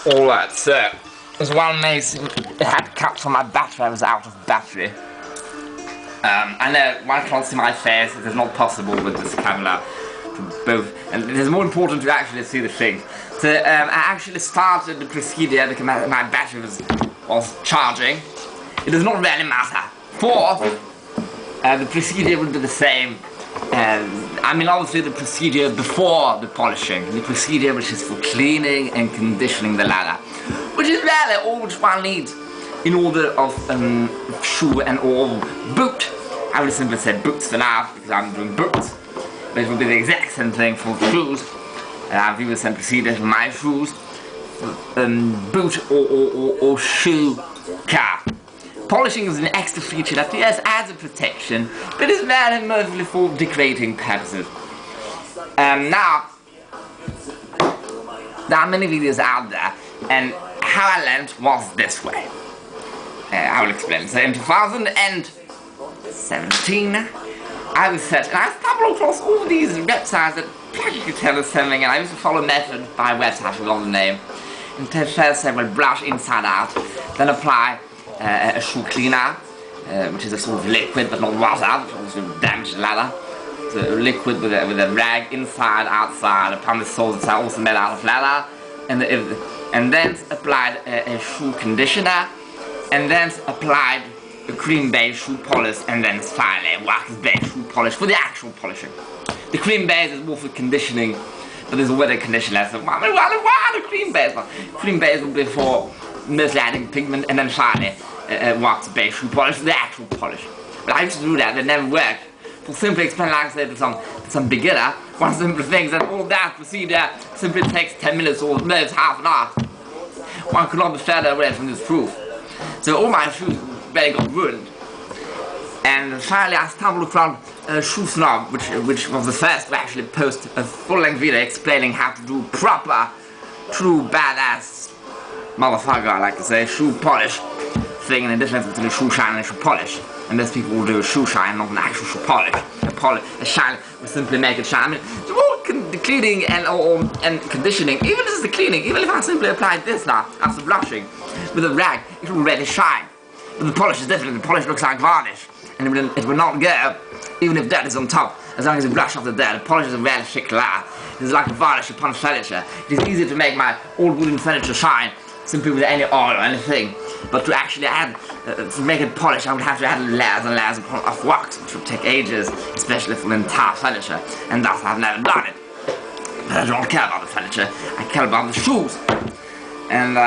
Alright, so as one makes it had cut from my battery, I was out of battery. I know one can't see my face, it is not possible with this camera to both, and it is more important to actually see the thing. So I actually started the procedure because my battery was charging. It does not really matter. For the procedure will be the same. I mean, obviously the procedure before the polishing, the procedure which is for cleaning and conditioning the leather, which is really all which one needs in order of shoe and or boot. I would simply say boots for now because I'm doing boots, but it will be the exact same thing for shoes. I've given the same procedure for my shoes, boot or shoe cap. Polishing is an extra feature that yes adds a protection, but it's very mostly for decorating purposes. Now, there are many videos out there, and how I learned was this way. I will explain. So in 2017, I was searching, and I stumbled across all these websites that practically tell us something, and I used to follow a method by a website, I forgot the name. And first I will brush inside out, then apply a shoe cleaner, which is a sort of liquid but not water, which also damages the leather. So a liquid with a rag inside, outside, upon the soles that are also made out of leather, and then applied a shoe conditioner, and then applied a cream beige shoe polish, and then finally wax beige shoe polish for the actual polishing. The cream beige is more for conditioning, but there's a weather conditioner, so why the cream beige? Cream beige will be for mostly adding pigment, and then finally wax beige shoe polish for the actual polish. But I used to do that, it never worked. To simply explain, like I said, to some beginner, one simple thing is that all that procedure simply takes 10 minutes or maybe half an hour. One could not be further away from this proof. So all my shoes really got ruined. And finally I stumbled across Shoe Snob, which was the first to actually post a full-length video explaining how to do proper, true badass motherfucker, I like to say, shoe polish thing, and the difference between a shoe shine and a shoe polish. And most people will do a shoe shine, not an actual shoe polish. A shine will simply make it shine. I mean, the cleaning and conditioning, even this is the cleaning, even if I simply applied this now, after blushing, with a rag, it will already shine. But the polish is different, the polish looks like varnish, and it will not go, even if dirt is on top, as long as you brush off the dirt. The polish is a very thick layer. It is like a varnish upon furniture. It is easy to make my old wooden furniture shine, simply with any oil or anything. But to actually add, to make it polish, I would have to add layers and layers of wax, which would take ages, especially for the entire furniture, and thus I've never done it. But I don't care about the furniture, I care about the shoes. And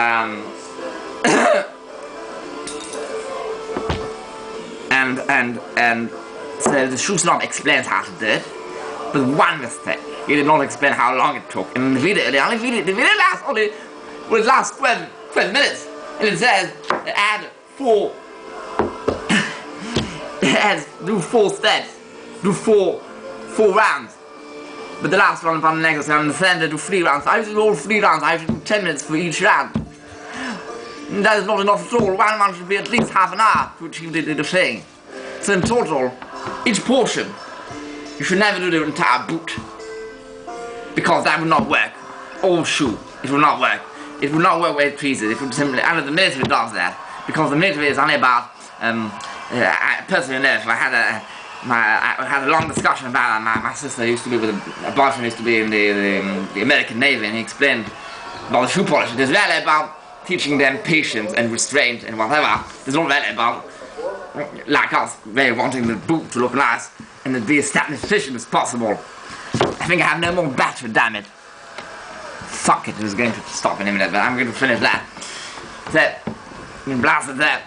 so the Shoe Snob explains how to do it, but one mistake, he did not explain how long it took. And the video lasts only, well, it lasts 12 minutes. And it says, add 4, do 4 steps, do 4 rounds. But the last one upon the next, on the center, do 3 rounds. I used to do all 3 rounds, I used to do 10 minutes for each round. And that is not enough at all. One should be at least half an hour to achieve the thing. So in total, each portion, you should never do the entire boot, because that would not work. Or shoe, it will not work. It would not work with tweezers. It would simply, and the military does that, because the military is only about, personally enough, I had a long discussion about it. My sister used to be with a boyfriend used to be in the American Navy, and he explained about the shoe polish. It is really about teaching them patience and restraint and whatever. It's not really about, like us, really wanting the boot to look nice and to be as efficient as possible. I think I have no more battery, damn it. Fuck it, it was going to stop in a minute, but I'm going to finish that. So, blasted that.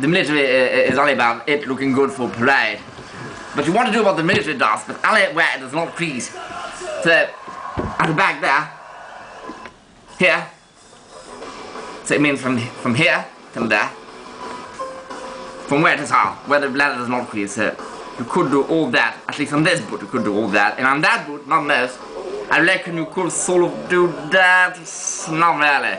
The military is only about it looking good for parade. But you want to do what the military does, but only where it does not crease. So, at the back there, here. So it means from here to there. From where to how, where the leather does not crease. So you could do all that, at least on this boot you could do all that. And on that boot, not most, I reckon you could sort of do that, not really.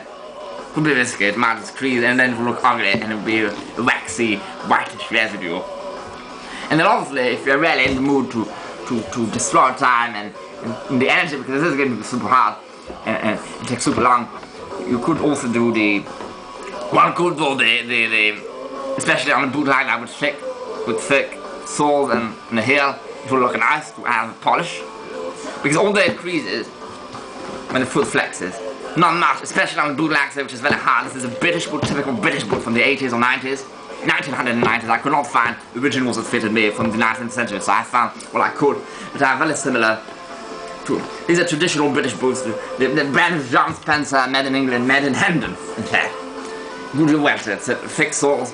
Could be risky, it might just crease and then it will look ugly and it will be a waxy, whitish residue. And then obviously, if you're really in the mood to destroy time and the energy, because this is going to be super hard and it takes super long, you could also do the, one could do the especially on a bootleg that with thick soles and the heel, it will look nice to have polish. Because all the creases when the foot flexes, not much, especially on the bootlegs which is very hard. This is a British boot, typical British boot from the 80s or 90s. 1990s, I could not find originals that fitted me from the 19th century, so I found what I could, but are very similar to. These are traditional British boots. The brand is John Spencer, made in England, made in Hendon, in fact. Good website, thick soles,